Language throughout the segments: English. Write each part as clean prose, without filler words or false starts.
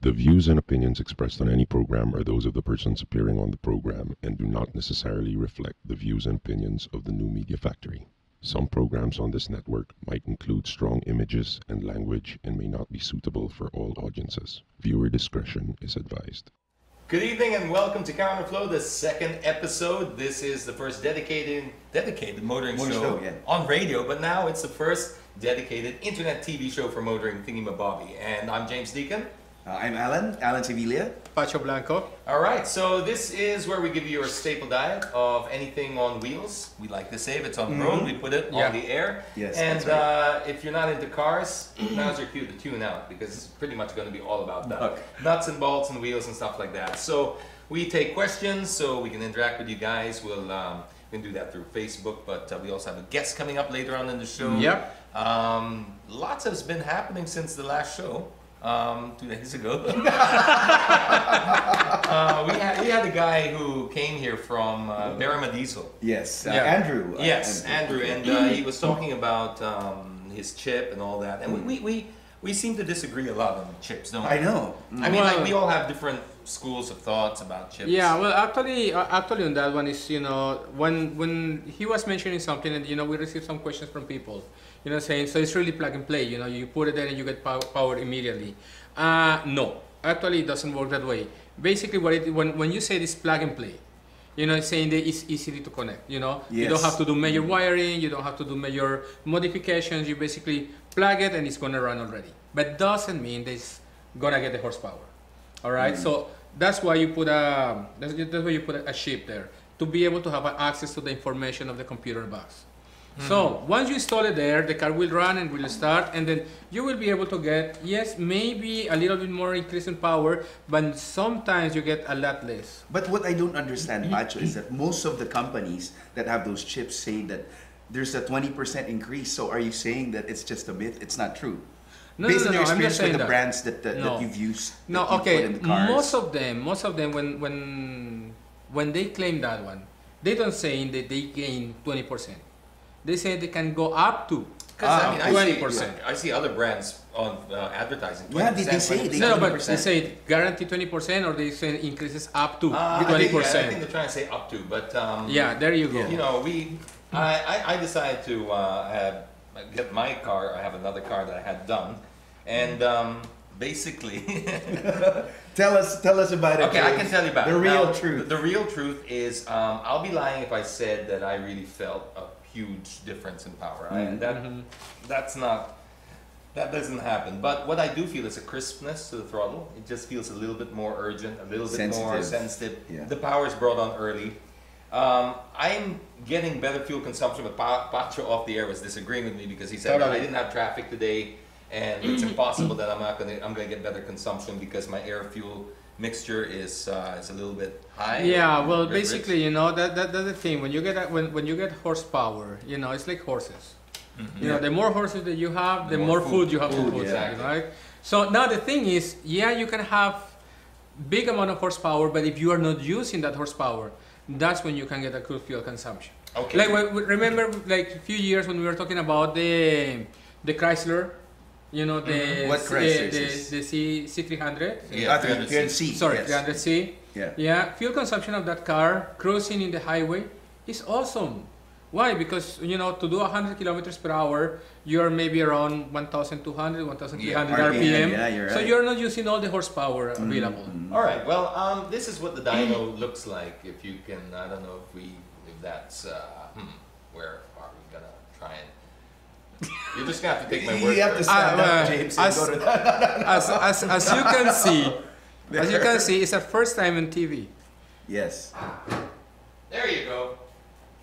The views and opinions expressed on any program are those of the persons appearing on the program and do not necessarily reflect the views and opinions of the New Media Factory. Some programs on this network might include strong images and language and may not be suitable for all audiences. Viewer discretion is advised. Good evening and welcome to Counterflow, the second episode. This is the first dedicated motoring show on radio, but now it's the first dedicated internet TV show for motoring thingy-mabobby. And I'm James Deacon. I'm Alan Sevilla. Pacho Blanco. All right, so this is where we give you your staple diet of anything on wheels. We like to say if it's on the road, we put it on the air. Yes, and right. If you're not into cars, now's your cue to tune out because it's pretty much going to be all about that. Nuts and bolts and wheels and stuff like that. So we take questions so we can interact with you guys. We can do that through Facebook, but we also have a guest coming up later on in the show. Yep. Lots has been happening since the last show. 2 days ago. we had a guy who came here from Barama Diesel. Yes, Andrew. Andrew, and he was talking about his chip and all that, and we seem to disagree a lot on chips, don't we? I know. I mean, like we all have different schools of thoughts about chips. Yeah, well, actually on that one is, when he was mentioning something, and we received some questions from people, saying, so it's really plug and play, you put it there and you get power immediately. No, actually it doesn't work that way. Basically, when you say it's plug and play, it's saying that it's easy to connect, You don't have to do major wiring, you don't have to do major modifications, you basically plug it and it's gonna run already. But doesn't mean that it's gonna get the horsepower. All right, so that's why you put a chip there, to be able to have access to the information of the computer box. So once you install it there, the car will run and will start, and then you will be able to get, yes, maybe a little bit more increase in power, but sometimes you get a lot less. But what I don't understand, Pacho, is that most of the companies that have those chips say that there's a 20% increase. So are you saying that it's just a myth? It's not true. No, Based on your I'm experience just saying with the that. brands that you've used, No, that you've okay. put in the cars. Most of them, when they claim that one, they don't say that they gain 20%. They say they can go up to 20%. I see other brands on advertising. 20%, Yeah, they say they No, but they say guarantee 20%, or they say increases up to 20%. I think they're trying to say up to, but yeah, there you go. I decided to get my car. I have another car that I had done, and basically, tell us about it. Okay, I can tell you about the it. real truth. The real truth is, I'll be lying if I said that I really felt a huge difference in power. That doesn't happen. But what I do feel is a crispness to the throttle. It just feels a little bit more urgent, a little bit more sensitive. Yeah. The power is brought on early. I'm getting better fuel consumption, but Pacho off the air was disagreeing with me because he said I didn't have traffic today, and it's impossible that I'm gonna get better consumption because my air fuel mixture is a little bit high. Yeah, well, basically, that's the thing. When you get horsepower, it's like horses. The more horses that you have, the more food you have to put, right? So now the thing is, you can have big amount of horsepower, but if you are not using that horsepower, that's when you can get a good fuel consumption. Okay. Like remember, like a few years when we were talking about the Chrysler. What Chrysler is the C300? Yeah, 300C. Sorry, yes. 300C. Yeah. Fuel consumption of that car cruising in the highway is awesome. Why? Because to do 100 kilometers per hour, you're maybe around 1,200, 1,300 RPM. Yeah, you're right. So you're not using all the horsepower available. All right. Well, this is what the dyno looks like. If you can, I don't know if that's where are we gonna try and. You're just gonna have to take my word. You have to stand up, James, and go to that. As you can see, it's our first time on TV. Yes. There you go.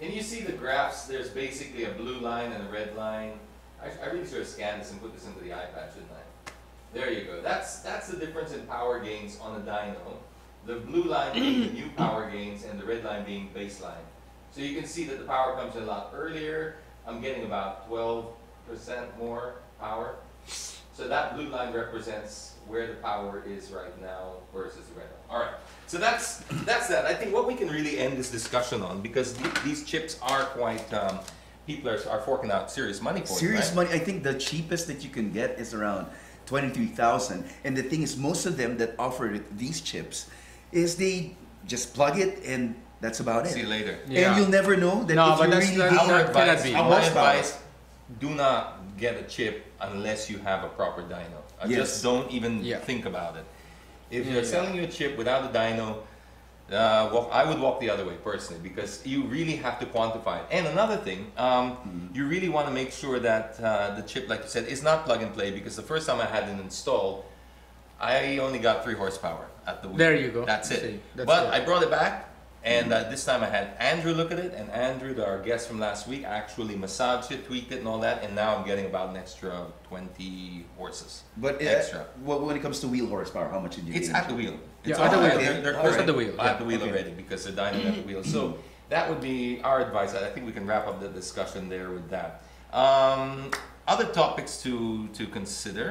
Can you see the graphs? There's basically a blue line and a red line. I really should have scanned this and put this into the iPad, shouldn't I? There you go. That's the difference in power gains on a dyno. The blue line being the new power gains and the red line being baseline. So you can see that the power comes in a lot earlier. I'm getting about 12% more power. So that blue line represents where the power is right now versus the red line. All right. So that's that. I think what we can really end this discussion on, because these chips are quite, people are forking out serious money for them. Serious money. I think the cheapest that you can get is around 23,000. And the thing is, most of them that offer these chips is they just plug it and that's about it. See you later. Yeah. And you'll never know that No, if but you that's really not- need Our that cannot advice, be. my Horsepower. advice, do not get a chip unless you have a proper dyno. Yes. Just don't even Yeah. think about it. If Yeah, they're yeah. selling you a chip without a dyno, I would walk the other way personally, because you really have to quantify it. And another thing, you really want to make sure that the chip, like you said, is not plug and play, because the first time I had it installed, I only got 3 horsepower at the wheel. There you go. That's it. See, that's But good. I brought it back, and this time I had Andrew look at it, and Andrew, our guest from last week, actually massaged it, tweaked it, and all that, and now I'm getting about an extra 20 horses. But extra. when it comes to wheel horsepower, how much did you It's get at the into? wheel. Yeah, It's at the all- wheel. They're It's current at the wheel, At the wheel Okay. already, because they're dying at the wheel. So that would be our advice. I think we can wrap up the discussion there with that. Other topics to consider.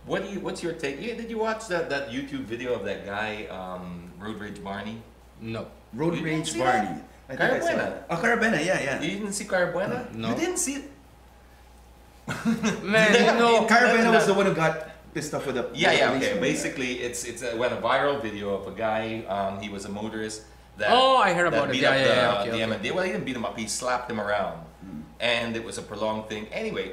What's your take? Yeah, did you watch that YouTube video of that guy, Road Rage Barney? No. Road You didn't Rage see Barney. I think I saw Carabuena. it. Oh, Carabuena, yeah. You didn't see Carabuena? No. You didn't see it? Man, you know, Carabuena was the one who got pissed off with the Yeah, police. okay. Basically, it's went a viral video of a guy. He was a motorist that. Oh, I heard that about it. beat Yeah, up yeah, the, yeah. Okay, the okay. MND. Well, he didn't beat him up. He slapped him around, and it was a prolonged thing. Anyway,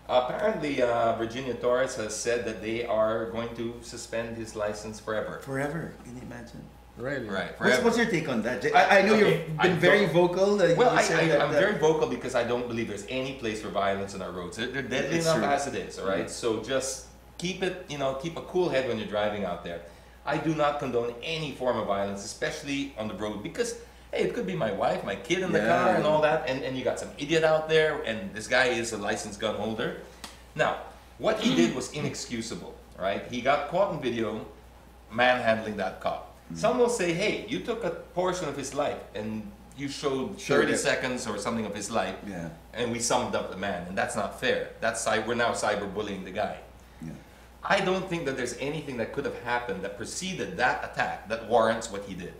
apparently Virginia Torres has said that they are going to suspend his license forever. Forever, can you imagine? Really? Right. What's, Forever. what's your take on that? I know Okay, you've I been very don't- vocal. Well, you said that, I'm very vocal because I don't believe there's any place for violence in our roads. They're deadly It's enough true. as it is, all right? So just keep it, keep a cool head when you're driving out there. I do not condone any form of violence, especially on the road, because, hey, it could be my wife, my kid in the Yeah. car and all that, and you got some idiot out there, and this guy is a licensed gun holder. Now, what he did was inexcusable, right? He got caught in video manhandling that cop. Some will say, hey, you took a portion of his life and you showed Sure, 30 yeah. seconds or something of his life, Yeah. and we summed up the man, and that's not fair. We're now cyberbullying the guy. Yeah. I don't think that there's anything that could have happened that preceded that attack that warrants what he did.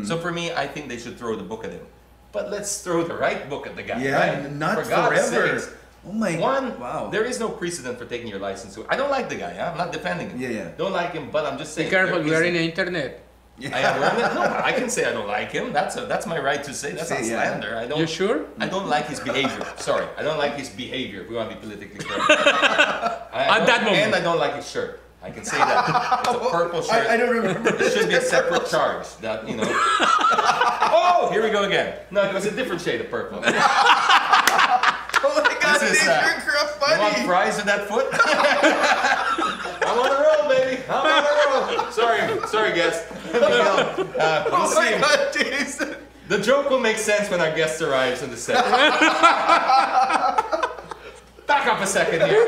So for me, I think they should throw the book at him. But let's throw the right book at the guy, Yeah, right? not For God's forever. sakes. Oh my One, wow. there is no precedent for taking your license. I don't like the guy. I'm not defending him. Yeah, yeah. Don't like him, but I'm just saying. Be careful, there we are is- in the internet. I am wearing it. No, I can say I don't like him. That's my right to say. That's not Say, yeah. slander. I don't. You sure? I don't like his behavior. Sorry, I don't like his behavior. If we want to be politically correct. At that moment. And I don't like his shirt. I can say that. It's a purple shirt. I don't remember. It should be a separate charge. That Oh, here we go again. No, it was a different shade of purple. You Oh my God, This is, Nick, you're want funny. fries with that foot? I'm on the roll, baby. I'm on the roll. Sorry, guest. We'll Oh see. my God, Jason. The joke will make sense when our guest arrives in the set. Back up a second here.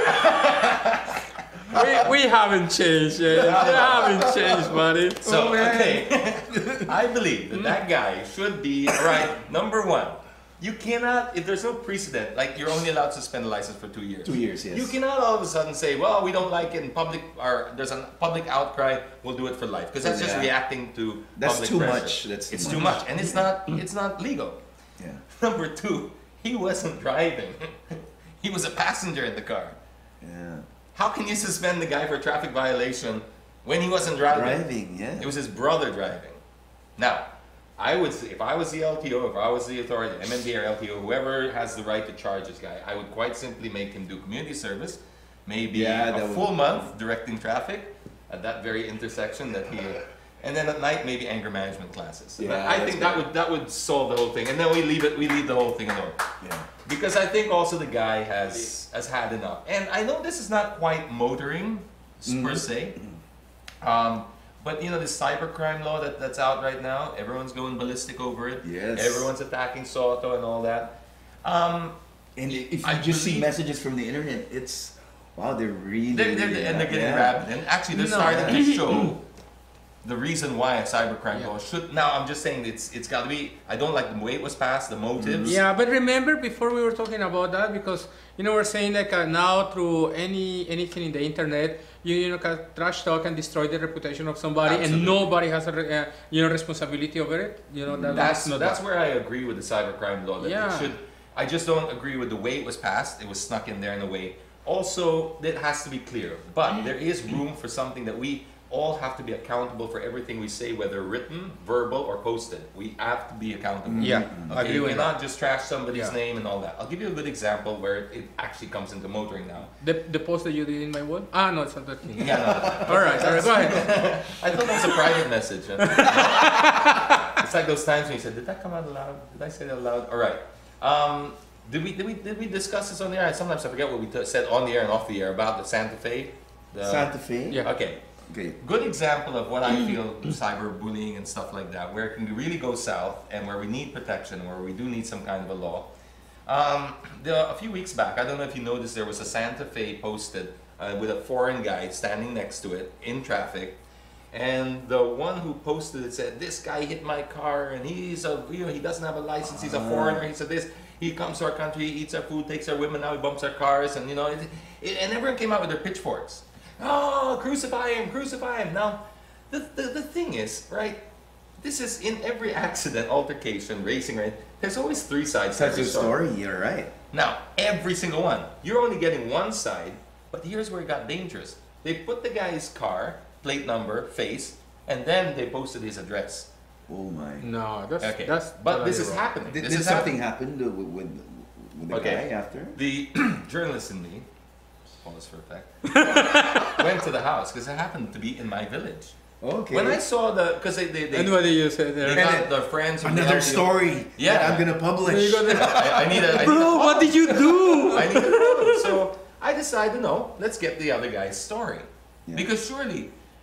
We haven't changed yet. We haven't changed, buddy. So, Oh, man. okay. I believe that guy should be, right, number one. You cannot, if there's no precedent, like you're only allowed to suspend a license for 2 years. 2 years, yes. You cannot all of a sudden say, well, we don't like it in public, or there's a public outcry, we'll do it for life. Because that's just Yeah. reacting to That's public too pressure. much. That's It's too too much. much. And it's not legal. Yeah. Number two, he wasn't driving. He was a passenger in the car. Yeah. How can you suspend the guy for a traffic violation when he wasn't driving? Driving, yeah. It was his brother driving. Now, I would say, if I was the LTO, if I was the authority, MND or LTO, whoever has the right to charge this guy, I would quite simply make him do community service, maybe Yeah, a that would- full month directing traffic at that very intersection that he, and then at night maybe anger management classes. And Yeah, I that's think good. that would solve the whole thing, and then we leave the whole thing alone. Yeah. Because I think also the guy has had enough. And I know this is not quite motoring per se. But you know, this cybercrime law that's out right now, everyone's going ballistic over it. Yes. Everyone's attacking Soto and all that. And if you I just see believe- messages from the internet, it's wow, they're really They're getting rabid. And actually they're starting to show the reason why a cybercrime law should. Now I'm just saying it's got to be. I don't like the way it was passed, the motives. Yeah, but remember before we were talking about that, because we're saying like now through anything in the internet, you can trash talk and destroy the reputation of somebody, Absolutely. and nobody has a responsibility over it. That's where I agree with the cybercrime law. That Yeah. it should. I just don't agree with the way it was passed. It was snuck in there in a way. also, that has to be clear. But there is room for something that we all have to be accountable for everything we say, whether written, verbal, or posted. We have to be accountable. Yeah, I Okay, agree you with cannot that. just trash somebody's Yeah. name and all that. I'll give you a good example where it actually comes into motoring now. The post that you did in my wall? Ah, no, it's not that thing. Yeah, no, All right, go ahead. I thought that was a private message. Huh? It's like those times when you said, "Did that come out loud? Did I say that loud?" All right. Did we discuss this on the air? Sometimes I forget what we said on the air and off the air about the Santa Fe. Santa Fe? Yeah. Okay. Okay. Good example of what I feel cyberbullying and stuff like that, where it can really go south and where we need protection, where we do need some kind of a law. A few weeks back, I don't know if you noticed, there was a Santa Fe posted with a foreign guy standing next to it in traffic, and the one who posted it said, "This guy hit my car, and he doesn't have a license. He's a foreigner. He said this. He comes to our country, he eats our food, takes our women. Now he bumps our cars, and and everyone came out with their pitchforks. Oh, crucify him, crucify him. Now, the thing is, right, this is in every accident, altercation, racing, right, there's always three sides to That's every the story, you're right. Now, every single one, you're only getting one side, but here's where it got dangerous. They put the guy's car, plate number, face, and then they posted his address. Oh my. No, that's Okay, that's but this totally is wrong. happening. Did, This did is something happening. happen with the Okay. guy after? The journalist in me, pause for effect, went to the house because it happened to be in my village. Okay. When I saw because they And what did you say they there? got their friends from Another the story Yeah. that I'm gonna publish. I need a Bro, what did you do? I need to know. So I decided, no, let's get the other guy's story. Yeah.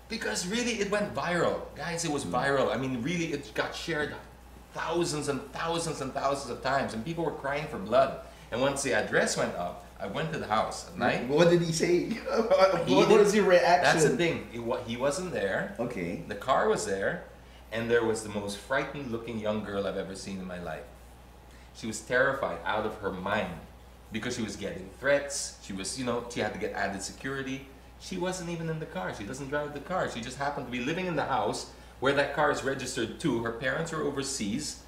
Because really it went viral. Guys, it was viral. I mean, really, it got shared thousands and thousands and thousands of times, and people were crying for blood. And once the address went up, I went to the house at night. What did he say? What didn't- was your reaction? That's the thing. He wasn't there. Okay. The car was there, and there was the most frightened looking young girl I've ever seen in my life. She was terrified out of her mind because she was getting threats. She was, she had to get added security. She wasn't even in the car. She doesn't drive the car. She just happened to be living in the house where that car is registered to. Her parents are overseas,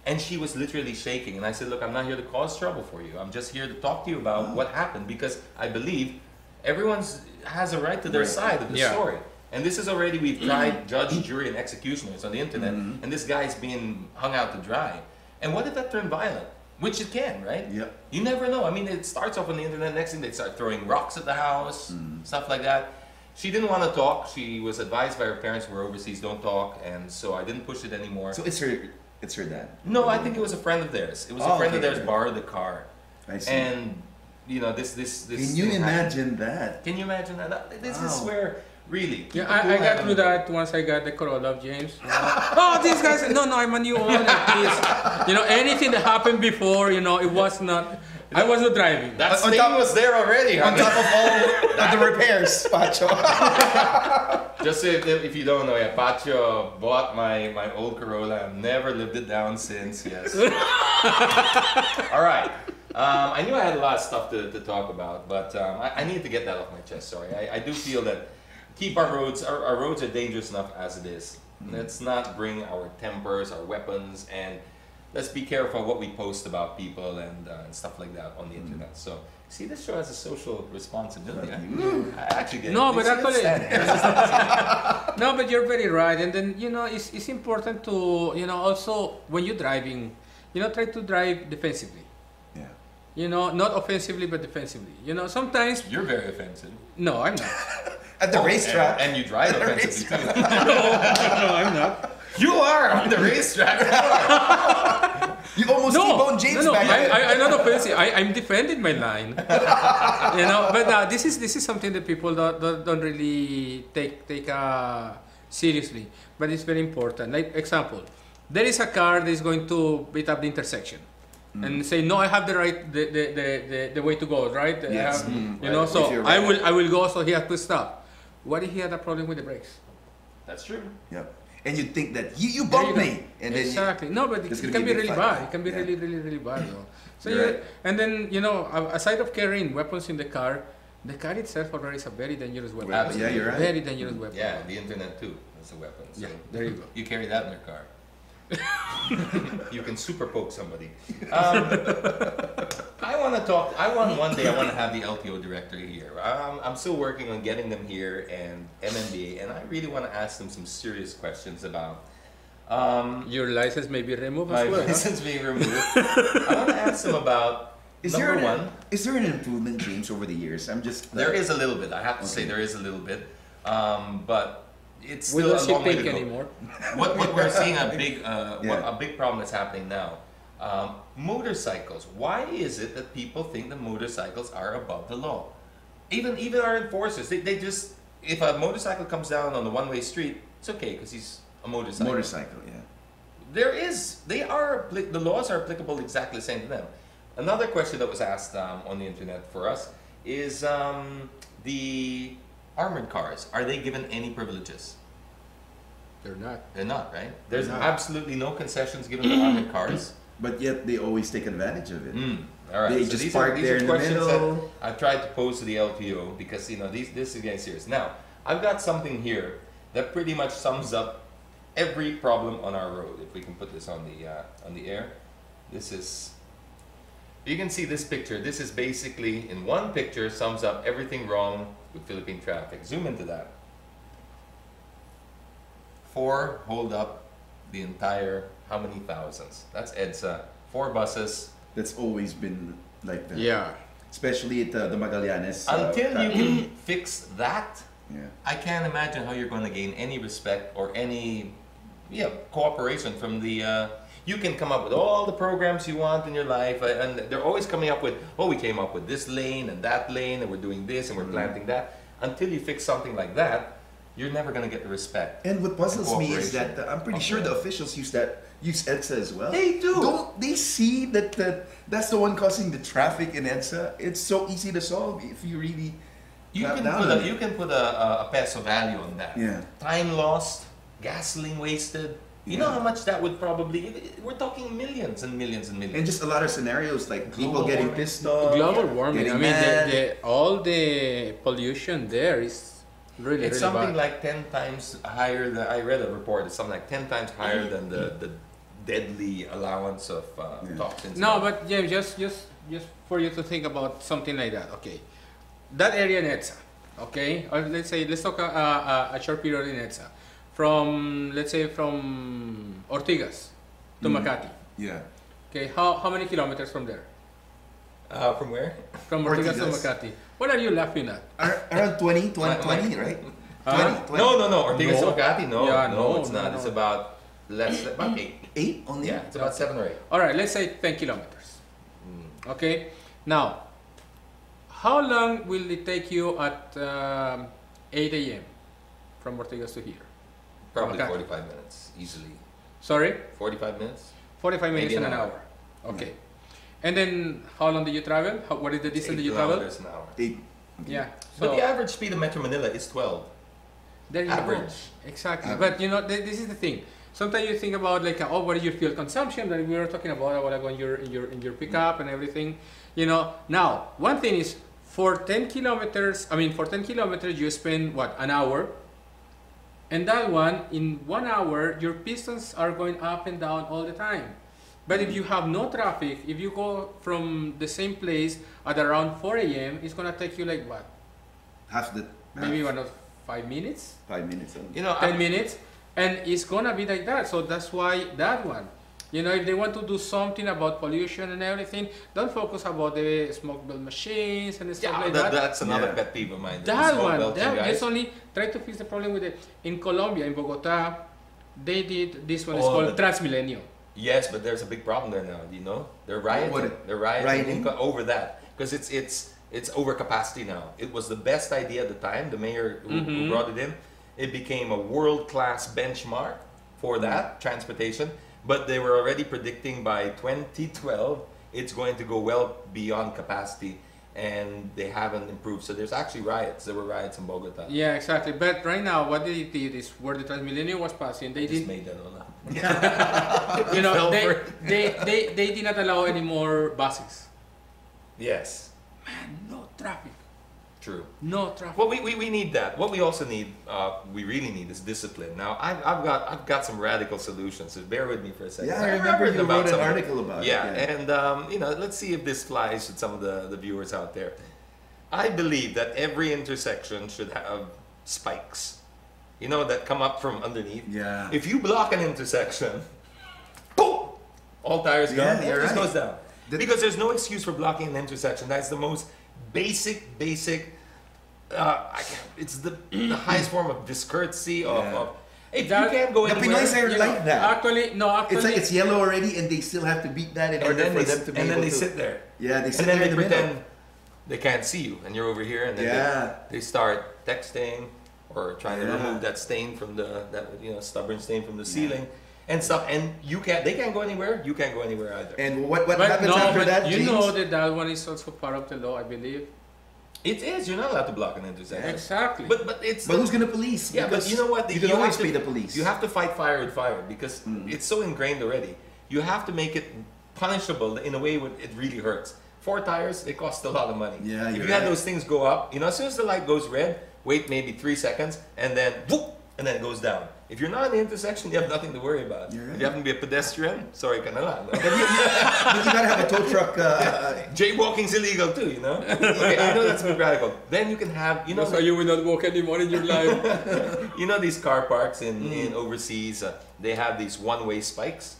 and she was literally shaking. And I said, look, I'm not here to cause trouble for you. I'm just here to talk to you about what happened, because I believe everyone has a right to their side of the Yeah. story. And this is already, we've tried judge, jury, and executioners on the internet, and this guy's being hung out to dry. And what if that turned violent? Which it can, right? Yep. You never know. I mean, it starts off on the internet. Next thing, they start throwing rocks at the house, stuff like that. She didn't want to talk. She was advised by her parents who were overseas, don't talk, and so I didn't push it anymore. So it's her dad. No, I think it was a friend of theirs. It was a Oh, friend of okay. theirs borrowed the car, I see. and this. Can you thing happened. imagine that? Can you imagine that? This is Wow. where really. Yeah, people I who got have- through that once I got the Corolla of James. Oh, these guys, no, I'm a new owner, please. Anything that happened before, it was not, I was not driving. That On stain top- was there already. On top of all the repairs, Pacho. Just if you don't know, yeah, Pacho bought my old Corolla. I've never lived it down since. Yes. All right. I knew I had a lot of stuff to talk about, but I needed to get that off my chest. Sorry. I do feel that keep our roads are dangerous enough as it is. Let's not bring our tempers, our weapons, and let's be careful what we post about people and stuff like that on the internet. So, see, this show has a social responsibility. I actually get No, it. but You see, actually- stand. No, but you're very right. And then, it's important to, also when you're driving, try to drive defensively. Yeah. Not offensively, but defensively. Sometimes, You're very offensive. no, I'm not. At the racetrack. And you drive At the offensively too. No, I'm not. You are on the racetrack. You almost T-boned James no, back then. I'm not offensive. I'm defending my line. But this is something that people don't really take seriously. But it's very important. Like example, there is a car that is going to beat up the intersection, and say, no, I have the right, the way to go, right? I Yes. have, If so you're I right. will go. So he has to stop. What if he had a problem with the brakes? That's true. Yep. And you think that you There bumped go. me, and then Exactly. No, but There's it gonna can be be a big really fight. bad. It can be Yeah. really, really, really bad. So You're right. and then aside of carrying weapons in the car itself already is a very dangerous weapon. Yeah, you're right. Very dangerous weapon. Yeah, the internet too. That's a weapon. So Yeah, there you go. You carry that in your car. You can super poke somebody. I want want to talk. I want one day. I want to have the LTO director here. I'm still working on getting them here and MMDA, and I really want to ask them some serious questions about. Your license may be removed My as well. license being removed. I want to ask them about Is Is there an improvement, James, over the years? I'm just. There is a little bit. I have to say there is a little bit, but it's We still don't a see long way to pink go. anymore. What we're seeing a big Yeah. a big problem that's happening now. Motorcycles. Why is it that people think that motorcycles are above the law? Even our enforcers, they just, if a motorcycle comes down on the one-way street, it's okay because he's a motorcycle. Motorcycle, yeah. The laws are applicable exactly the same to them. Another question that was asked on the internet for us is the armored cars. Are they given any privileges? They're not. They're not, right? There's They're not. absolutely no concessions given to armored cars. But yet they always take advantage of it. All right. They so just these park are there in the questions middle. that I've tried to pose to the LTO because this is getting serious. Now, I've got something here that pretty much sums up every problem on our road. If we can put this on the air, this is. You can see this picture. This is basically in one picture sums up everything wrong with Philippine traffic. Zoom into that. 4 hold up the entire. How many thousands? That's EDSA. 4 buses. That's always been like that. Yeah. Especially at the Magallanes. Until you can fix that, Yeah. I can't imagine how you're going to gain any respect or any cooperation from the. You can come up with all the programs you want in your life, and they're always coming up with, oh, we came up with this lane and that lane, and we're doing this and we're planting that. Until you fix something like that, you're never going to get the respect. And what puzzles me is that Cooperation. I'm pretty sure the officials use EDSA as well. They do. Don't they see that that's the one causing the traffic in EDSA? It's so easy to solve if you really. You clamp can down put on a it. you can put a peso value on that. Yeah. Time lost, gasoline wasted. You know Yeah. how much that would probably. We're talking millions and millions and millions. And just a lot of scenarios like people Global getting warming. pissed off. Global warming. getting I mean, mad. all the pollution there is really, It's really something bad. Mm-hmm. like 10 times higher than, I read a report, it's something like 10 times higher than the deadly allowance of toxins. No, but James, just for you to think about something like that. Okay, that area in EDSA. Okay, or let's talk a short period in EDSA, from let's say from Ortigas to Makati. Yeah. Okay, how many kilometers from there? From where? From Ortigas to Ortigas. Makati. What are you laughing at? Around 20, Like- right? Huh? 20. No, Ortigas to No. Makati, no. Yeah, no, no, it's no, not. no. It's about about 8. 8 only? Yeah, it's about 7 or 8. All right, let's say 10 kilometers. Okay, now, how long will it take you at 8 a.m. from Ortigas to here? Probably Okay. 45 minutes, easily. Sorry? 45 minutes? 45 minutes Maybe in an an hour. hour. Okay. And then, how long did you travel? What is the distance that you travel? 8 kilometers an hour. 8. Yeah. But So, the average speed of Metro Manila is 12. there you average. go. Exactly. Average. But you know, this is the thing. Sometimes you think about like, oh, what is your fuel consumption that we were talking about a while ago in your pickup and everything. You know, now one thing is for 10 kilometers. I mean, for 10 kilometers you spend what, an hour, and that one in 1 hour your pistons are going up and down all the time. But if you have no traffic, if you go from the same place at around 4 a.m., it's gonna take you like what? Half the. Maybe 5 minutes. 5 minutes only. You know, 10 minutes, and it's gonna be like that. So that's why that one, you know, if they want to do something about pollution and everything, don't focus about the smoke bell machines and stuff like that. that's another Yeah. pet peeve of mine. That Smoke one, belching that, guys. just only try to fix the problem with it. In Colombia, in Bogota, they did this one. It's Oh, called the- Transmilenio. Yes, but there's a big problem there now. Do you know? They're rioting. What? They're rioting Rioting? over that because it's over capacity now. It was the best idea at the time. The mayor who brought it in, it became a world-class benchmark for that transportation. But they were already predicting by 2012 it's going to go well beyond capacity, and they haven't improved. So there's actually riots. There were riots in Bogota. Yeah, exactly. But right now, what they did is where the Transmilenio was passing, they Just did, made that all up. you know, Fell they, for they did not allow any more buses. Yes. Man, no traffic. True. No traffic. Well, we need that. What we also need, we really need is discipline. Now, I've got some radical solutions. So bear with me for a second. Yeah, I remember written you wrote an some of them. article about it. Yeah, and you know, let's see if this flies with some of the viewers out there. I believe that every intersection should have spikes, you know, that come up from underneath. Yeah. If you block an intersection, boom, all tires gone. Yeah, It you're just right. goes down. Because there's no excuse for blocking an intersection. That's the most basic. It's the highest form of discourtesy. Yeah. If That- you can't go The anywhere, Pinoys are you like that. Actually, no, actually. It's like it's yellow already, and they still have to beat that in and order then for they, them to be and then able they to. sit there. Yeah, they sit And then there they in the pretend middle. they can't see you, and you're over here, and then Yeah. they start texting or trying to Yeah. remove that stain from stubborn stain from the ceiling and stuff. And they can't go anywhere. You can't go anywhere either. And what But happens no, after but that, you James? know that one is also part of the law, I believe. It is. You're not allowed to block an intersection. Exactly. But it's. But who's gonna police? Yeah, but Because you know what? You can have always to- pay the police. You have to fight fire with fire because it's so ingrained already. You have to make it punishable in a way where it really hurts. 4 tires, it costs a lot of money. Yeah, if you're you had right. those things go up, you know, as soon as the light goes red, wait maybe 3 seconds, and then whoop, and then it goes down. If you're not in the intersection, you have nothing to worry about. You're right. If you happen to be a pedestrian, sorry, ka na lang. But you gotta have a tow truck. Jaywalking's illegal too, you know. Okay, I know that's a bit radical. Then you can have, you know, So you will not walk anymore in your life. you know these car parks in overseas, they have these one-way spikes.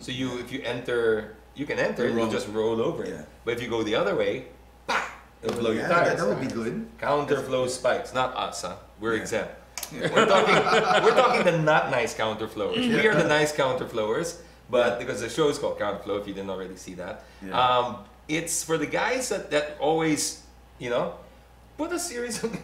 So if you enter, you can enter, Roll. you'll just roll over it. Yeah. But if you go the other way, bah, it'll blow your Yeah, tires. that would be good. Counterflow spikes, not us, huh? We're exempt. We're talking the not nice counterflowers. We are the nice counterflowers, but because the show is called Counterflow, if you didn't already see that, Yeah. it's for the guys that always, you know, put a series of.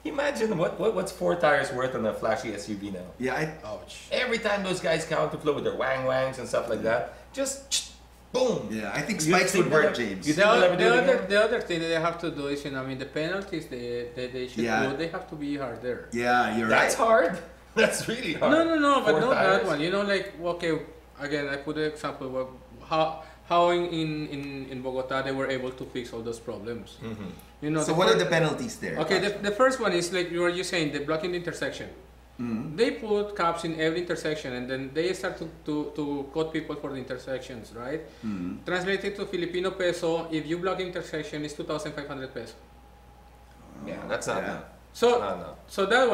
Imagine what's 4 tires worth on a flashy SUV now. Yeah, Ouch. Every time those guys counterflow with their wang-wangs and stuff like that, just boom. yeah, I think You spikes think would work, that- James. you think they'll ever do it again? The other thing that they have to do is, you know, I mean, the penalties they should Yeah. do, they have to be harder. Yeah, you're That's right. hard. That's really hard. No, but 4 not tires. that one. You know, like, okay, again, I put the example of how in Bogota they were able to fix all those problems. You know, So what are the penalties there? Okay, the first one is like you were just saying, the blocking the intersection. They put cops in every intersection, and then they start to quote people for the intersections, right? Translated to Filipino peso, if you block intersection, it's 2,500 pesos. Yeah, that's not. Yeah. So No. so that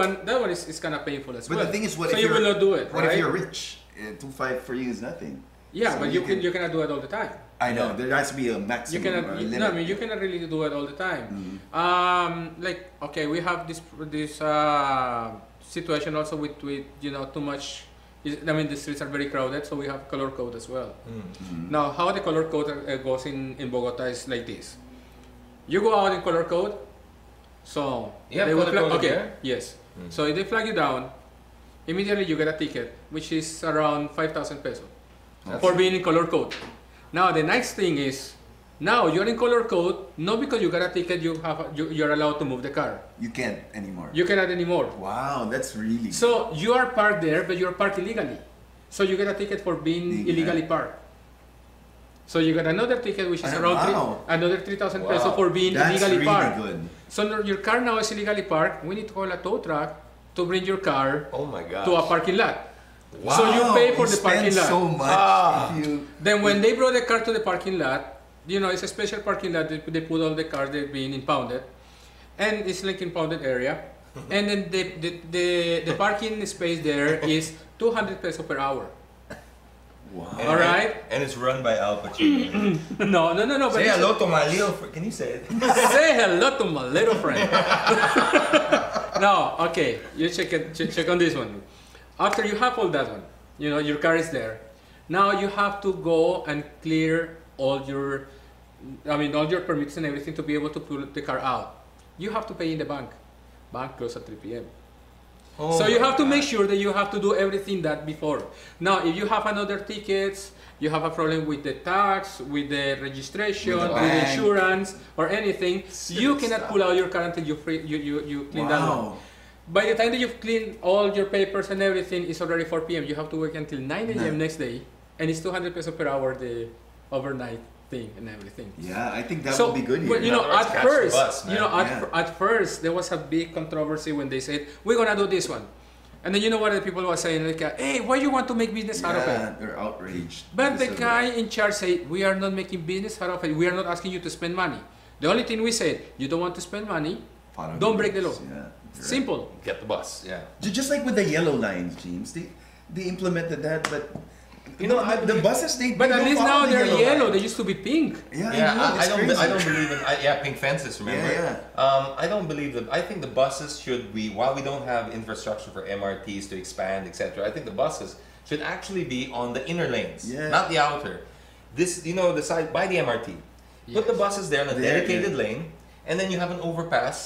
one is kind of painful as But well. the thing is, what so if you you're, will not do it, what right? if you're rich? 2.5 for you is nothing. Yeah, So but you cannot do it all the time. I know there has to be a You maximum. cannot. or a No, limit. I mean you cannot really do it all the time. Like okay, we have this situation also with you know too much. I mean the streets are very crowded, so we have color code as well. Now how the color code goes in Bogota is like this. You go out in color code, so You have they will color flag, code okay, there? yes. So if they flag you down, immediately you get a ticket, which is around 5,000 pesos for being in color code. Now the next thing is, now you're in color code, not because you got a ticket, you're allowed to move the car. You can't anymore. You cannot anymore. Wow, that's really. So you are parked there, but you're parked illegally. So you get a ticket for being Yeah. illegally parked. So you get another ticket, which is Ah, around wow. another 3,000 pesos Wow. for being That's illegally really parked. good. So your car now is illegally parked. We need to call a tow truck to bring your car Oh my god. to a parking lot. Wow. So you pay for You the parking spend lot. so much. Ah. If you, Then when they brought the car to the parking lot, you know, it's a special parking lot. They put all the cars that are being impounded, and it's like impounded area. And then the parking space there is 200 pesos per hour. wow. All right. And it's run by Al Pacino. No. But Say it's- hello to my little friend. Can you say it? Say hello to my little friend. No, okay. You check on this one. After you have all that one, you know your car is there. Now you have to go and clear all your permits and everything to be able to pull the car out. You have to pay in the bank. Bank closed at 3 p.m. Oh So you my have to God. make sure that you have to do everything that before. Now, if you have another tickets, you have a problem with the tax, with the registration, With the with the bank. insurance, or anything, you cannot stuff. pull out your car until you clean that one. Wow. By the time that you've cleaned all your papers and everything, it's already 4 p.m. You have to work until 9 a.m. next day, and it's 200 pesos per hour the overnight thing and everything. Yeah, I think that So, would be good here. but, you In know, other words, at catch the first, bus, you know, man. at first there was a big controversy when they said we're gonna do this one, and then you know what the people were saying, like, hey, why you want to make business out of it? Yeah, they're outraged. But the because of guy that. in charge said, we are not making business out of it. We are not asking you to spend money. The only thing we said, you don't want to spend money, Follow don't break the law. rules. Yeah, you're right. Simple. Get the bus. Yeah. Just like with the yellow lines, James, they implemented that, but You know, I the believe- buses But they at don't least follow now the they're yellow. line. They used to be pink. Yeah, Yeah, I know, it's I don't crazy. believe in pink fences. Remember? Yeah, I don't believe that. I think the buses should be, while we don't have infrastructure for MRTs to expand, etc. I think the buses should actually be on the inner lanes, Yeah. not the outer. This, you know, the side by the MRT. Put the Yes. buses there in a There, dedicated yeah. lane, and then you have an overpass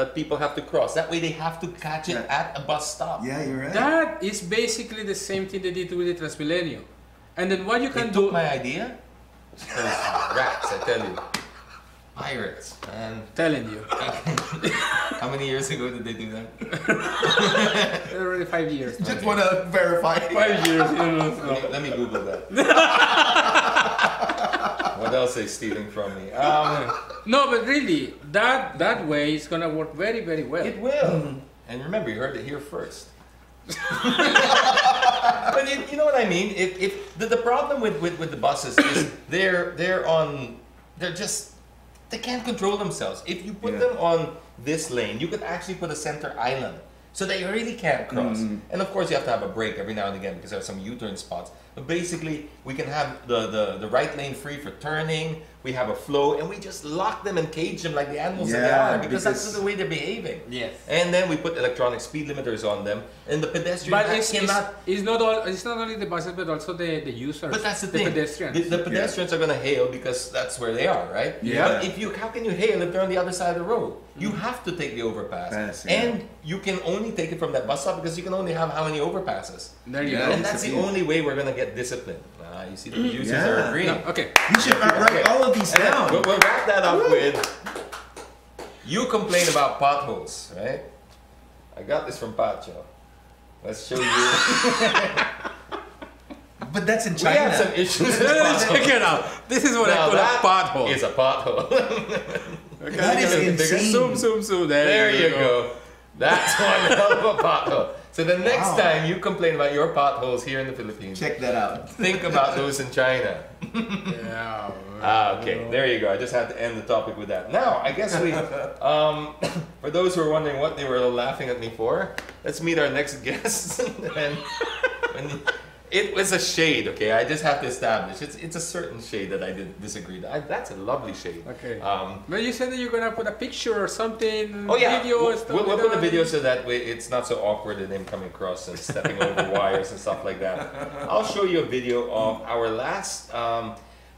that people have to cross. That way, they have to catch it Yeah. at a bus stop. yeah, you're right. That is basically the same thing they did with the Transmilenio. And then what you They can took do, my idea. Those rats, I tell you. Pirates, man. telling you, How many years ago did they do that? already 5 years. Just want to verify. 5 years, you know. So. Let me Google that. What else are they stealing from me? No, but really, that way is gonna work very, very well. It will. And remember, you heard it here first. But you know what I mean? If the problem with the buses is they can't control themselves. If you put Yeah. them on this lane, you could actually put a center island so they really can't cross. And of course, you have to have a break every now and again because there are some U-turn spots. But basically, we can have the right lane free for turning. We have a flow, and we just lock them and cage them like the animals that they Yeah, are because that's because- the way they're behaving. Yes. And then we put electronic speed limiters on them, and the pedestrian But cannot. it's not only the buses, but also the users. But that's the thing. pedestrians. The pedestrians are gonna hail because that's where they are, right? Yeah. But how can you hail if they're on the other side of the road? You have to take the overpass, Pass, yeah. and you can only take it from that bus stop because you can only have how many overpasses? There you Yeah. go. And that's the only way we're gonna get discipline. You see, the producers are Yeah. agreeing. No, okay. You should write all of these And then down. we'll wrap that up with, you complain about potholes, right? I got this from Pacho. Let's show you. But that's in We China. have some issues with potholes. Check it out. This is what I Now call a that pothole. is a pothole. Okay, That look is at it bigger. insane. Zoom. There you go. That's one hell of a pothole. So the next Wow. time you complain about your potholes here in the Philippines, Check that out. think about those in China. Yeah. Okay, there you go. I just had to end the topic with that. Now, I guess we, for those who are wondering what they were laughing at me for, let's meet our next guest. and it was a shade, okay? I just have to establish. It's a certain shade that I did disagree. That's a lovely shade. Okay. Um, But you said that you're gonna put a picture or something. Oh yeah, Video. we'll, stuff we'll like put the that. video so that way it's not so awkward and him coming across and stepping over wires and stuff like that. I'll show you a video of our last.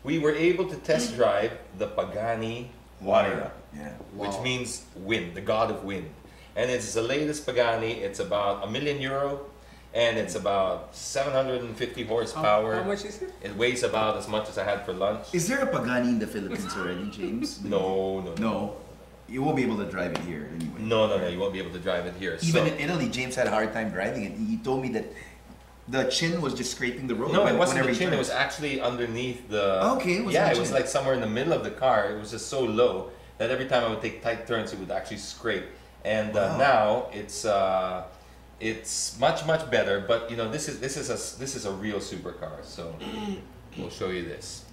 We were able to test drive the Pagani Huayra, Yeah. which Wow. means wind, the god of wind, and it's the latest Pagani. It's about €1 million, and it's about 750 horsepower. How much is it? It weighs about as much as I had for lunch. Is there a Pagani in the Philippines already, James? No. No. You won't be able to drive it here anyway. No, you won't be able to drive it here. Even So- in Italy, James had a hard time driving it. He told me that the chin was just scraping the road. No, it wasn't whenever the he chin. It turned. was actually underneath the. Okay, it was yeah, the it was chin. like somewhere in the middle of the car. It was just so low that every time I would take tight turns, it would actually scrape. And Wow. now it's much better. But you know, this is a real supercar. So we'll show you this.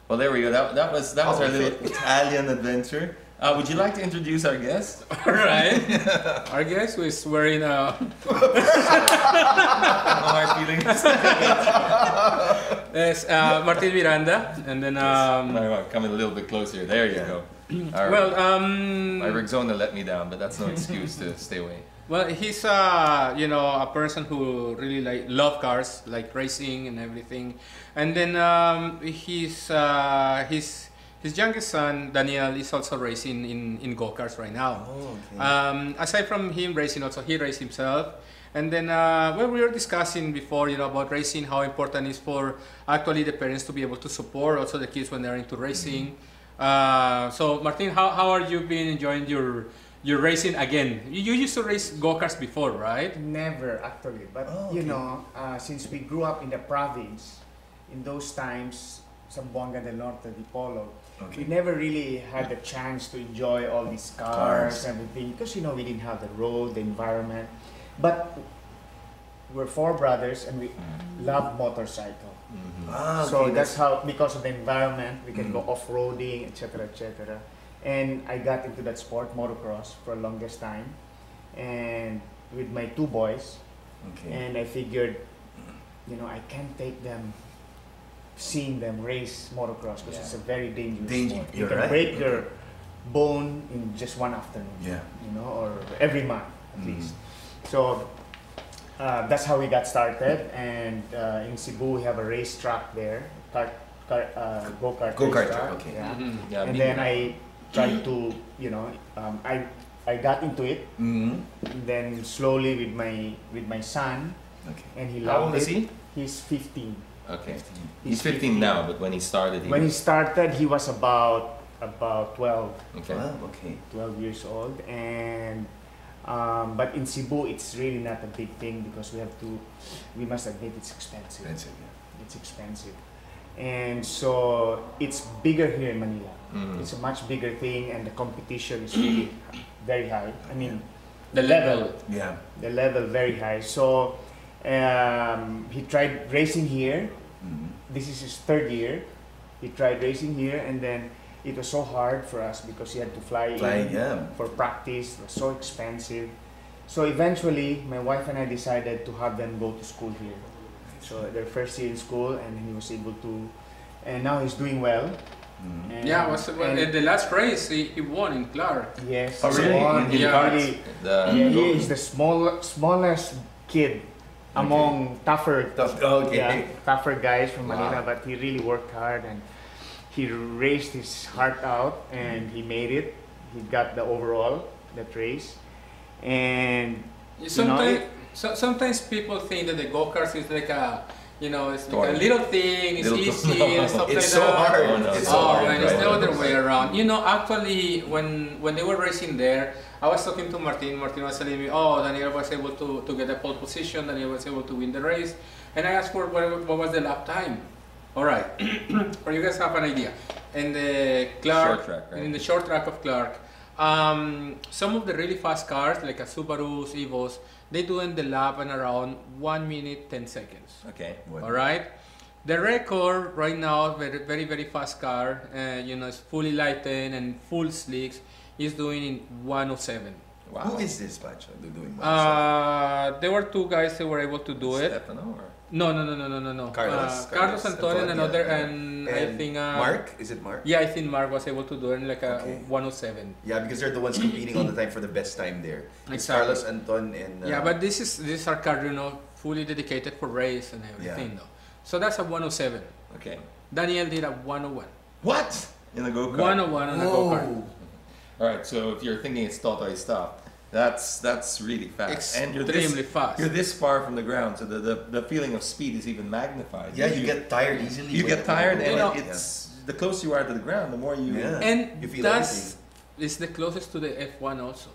Well, there we go. That was our little Italian adventure. Would you like to introduce our guest? All right. Our guest who is wearing a... Our feelings. Yes, Martin Miranda, and then Come a little bit closer. There you go. well, My Rexona let me down, but that's no excuse to stay away. well, he's a person who really love cars, like racing and everything, and then his youngest son Daniel is also racing in go-karts right now. Oh, okay. Aside from him racing, also he races himself. And then, well, we were discussing before, about racing, how important it is for actually the parents to be able to support also the kids when they're into racing. So, Martin, how are you been enjoying your racing again? You used to race go-karts before, right? Never actually, but since we grew up in the province, in those times, Zamboanga del Norte, Dipolo, we never really had the chance to enjoy all these cars and everything because we didn't have the road, the environment. But we're four brothers and we love motorcycle. So that's how, because of the environment, we can go off-roading, etc., etc. And I got into that sport, motocross, for the longest time, and with my two boys. And I figured, I can't take them, seeing them race motocross because it's a very dangerous sport. You can break your bone in just one afternoon, or every month at least. So that's how we got started, and in Cebu we have a racetrack there, go-kart racetrack. Okay. And then I tried to, I got into it. And then slowly with my son, and he loved it. How old is he? He's 15. Okay. He's 15 now, but when he started, he was about 12. Okay. Wow, okay. 12 years old, and but in Cebu it's really not a big thing because we must admit it's expensive. It's expensive, and so it's bigger here in Manila. It's a much bigger thing, and the competition is really very high. I mean, the level very high. So he tried racing here. This is his third year. He tried racing here, and then it was so hard for us because he had to fly in for practice. It was so expensive. So eventually, my wife and I decided to have them go to school here. So their first year in school, and he was able to, and now he's doing well. And, in the last race he won in Clark. Yes. Oh, really? He is the smallest kid among tougher guys from Manila, but he really worked hard and he raced his heart out and he made it. He got the overall that race, and sometimes people think that the go-karts is like a it's like a little thing, it's easy and stuff like that. It's so hard. It's the other way around. Actually, when they were racing there, I was talking to Martin. Martin was telling me, Daniel was able to get a pole position, Daniel was able to win the race. And I asked for what was the lap time. All right, for you guys have an idea. In the Clark, short track, right? In the short track of Clark, some of the really fast cars, like a Subarus, Evos, they do in the lap in around 1 minute 10 seconds. Okay. All right. The record right now, very very fast car, it's fully lightened and full slicks, is doing in 107. Wow. Who is this batch doing 107? There were two guys that were able to do it. Stefano or? No. Carlos Antonio and another, and I think Mark? Is it Mark? Yeah, I think Mark was able to do it in like a 107. Yeah, because they're the ones competing all the time for the best time there. It's Exactly. Carlos Anton and yeah, but this is our car, fully dedicated for race and everything, though. So that's a 107. Okay. Daniel did a 101. What? In a go-kart? 101 on a go-kart. All right. So if you're thinking it's Totoy stuff, that's really fast. Extremely fast. You're this far from the ground, so the feeling of speed is even magnified. yeah, you get tired easily. You get tired, and it's the closer you are to the ground, the more you. Yeah. And You feel that's is the closest to the F1 also,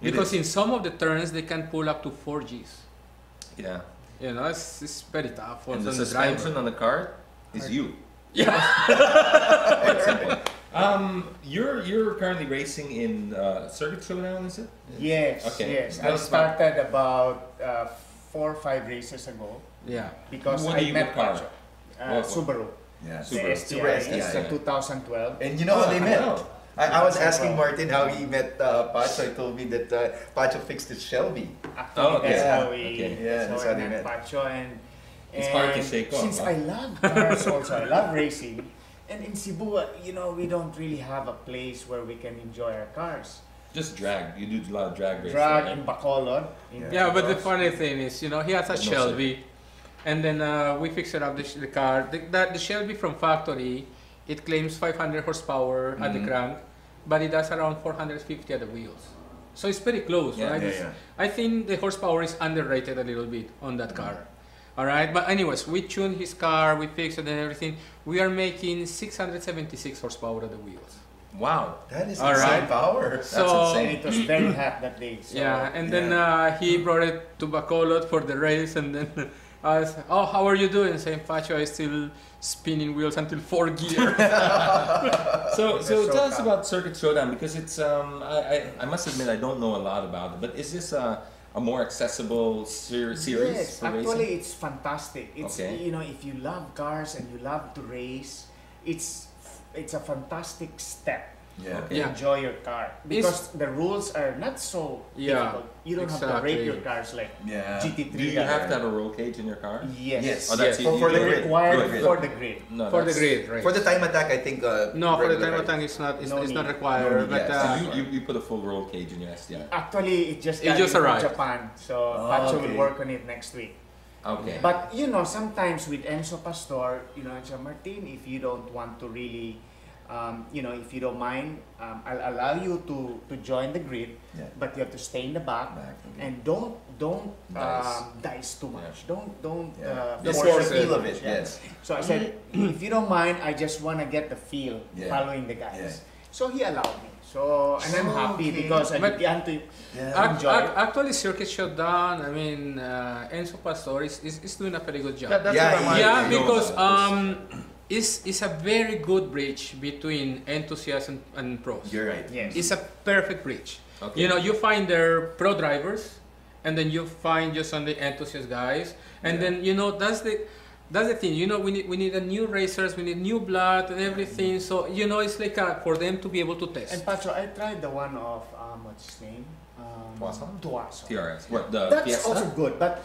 because in some of the turns they can pull up to 4 Gs. Yeah. It's very tough. And Also the on the suspension driver. on the car is you. Yeah. You're currently racing in Circuit Showdown, is it? Yes. Okay. I started about 4 or 5 races ago Yeah. because When I do you met get car? Pacho, Subaru. Yeah. the Super STI. STI, It's a yeah. 2012. And you know how they met? Wow. I was asking Martin how he met Pacho. He told me that Pacho fixed his Shelby. Actually, Oh, okay. that's Yeah. how we Okay. Yeah, that's how I they met. Pacho, and It's hard to shake off, since huh? I love cars also, I love racing. And in Cebu, we don't really have a place where we can enjoy our cars. Just drag. You do a lot of drag racing. Drag right? in Bacolod. Yeah, but the Bacolod. funny thing is, he has a But no Shelby, and then we fixed it up the car. The Shelby from factory, it claims 500 horsepower at the crank, but it does around 450 at the wheels. So it's pretty close, Yeah, right? yeah, It's- yeah. I think the horsepower is underrated a little bit on that car. All right, but anyways, we tuned his car, we fixed it and everything. We are making 676 horsepower at the wheels. Wow. That is All insane right. power. So And it was very hot that day. So yeah, and then yeah. he brought it to Bacolod for the race, and then I was, oh, how are you doing? Saying, Pacho, I still spinning wheels until 4 gear. So So tell us tough. about Circuit Showdown, because it's I must admit I don't know a lot about it, but is this a more accessible series yes, for actually racing? it's fantastic. It's Okay. if you love cars and you love to race, it's a fantastic step Yeah. to Yeah. enjoy your car because the rules are not so Yeah, difficult. You don't have to rate exactly. your cars like Yeah. GT3. Do you have to have a roll cage in your car? Yes. Yes. Oh, that's Yes. easy. For the They're grid. required Good. for the grid. No, For the that's- grid race. For the time attack, I think. No, for the regular, time right? attack it's not. It's, No it's not need. required. No need, but yes. So you put a full roll cage in your STI. Actually, it just It got just in from arrived. Japan, so Oh, Pacho okay. will work on it next week. Okay. But sometimes with Enzo Pastor, it's Martin, if you don't want to really, if you don't mind, I'll allow you to join the grid, Yeah. but you have to stay in the back, Back, okay. and don't Dice. dice too much. Don't Yeah. force Force it. the feel of it. Yeah. Yes. So I said, if you don't mind, I just want to get the feel Yeah. following the guys. Yeah. So he allowed me. So and I'm happy Okay. because I But- began to Yeah. enjoy. Actually, Circuit Showdown, I mean, Enzo Pastor is doing a pretty good job. That's Yeah, what I'm Yeah, I know because about it's a very good bridge between enthusiasts and pros. You're right. Yes. It's a perfect bridge. this. Okay. You find their pro drivers, and then you find just on the enthusiast guys, and Yeah. then that's the thing. We need a new racers, we need new blood and everything. So it's like for them to be able to test. And Pacho, I tried the one of what's his name? Tuaso? Tuaso. TRS. What the That's Fiesta? also good, but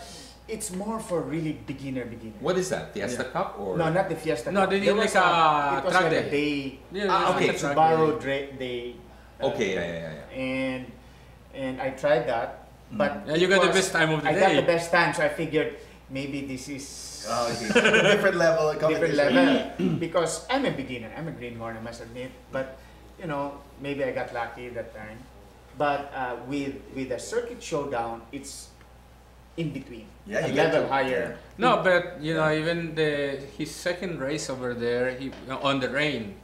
it's more for really beginner. What is that? Fiesta Yeah. Cup or? No, not the Fiesta. No, Cup. they did There was like a it was track like day. a day. Yeah, okay. it's a track Subaru day. day. Okay, yeah. And I tried that, but Yeah, you it got the was- best time of the I day. got the best time, so I figured maybe this is Oh, okay. Different level of different competition. level because I'm a beginner. I'm a greenhorn, I must admit. But maybe I got lucky that time. But with the Circuit Showdown, it's in between, Yeah, a you get level to- higher. No, but even his second race over there, he on the rain.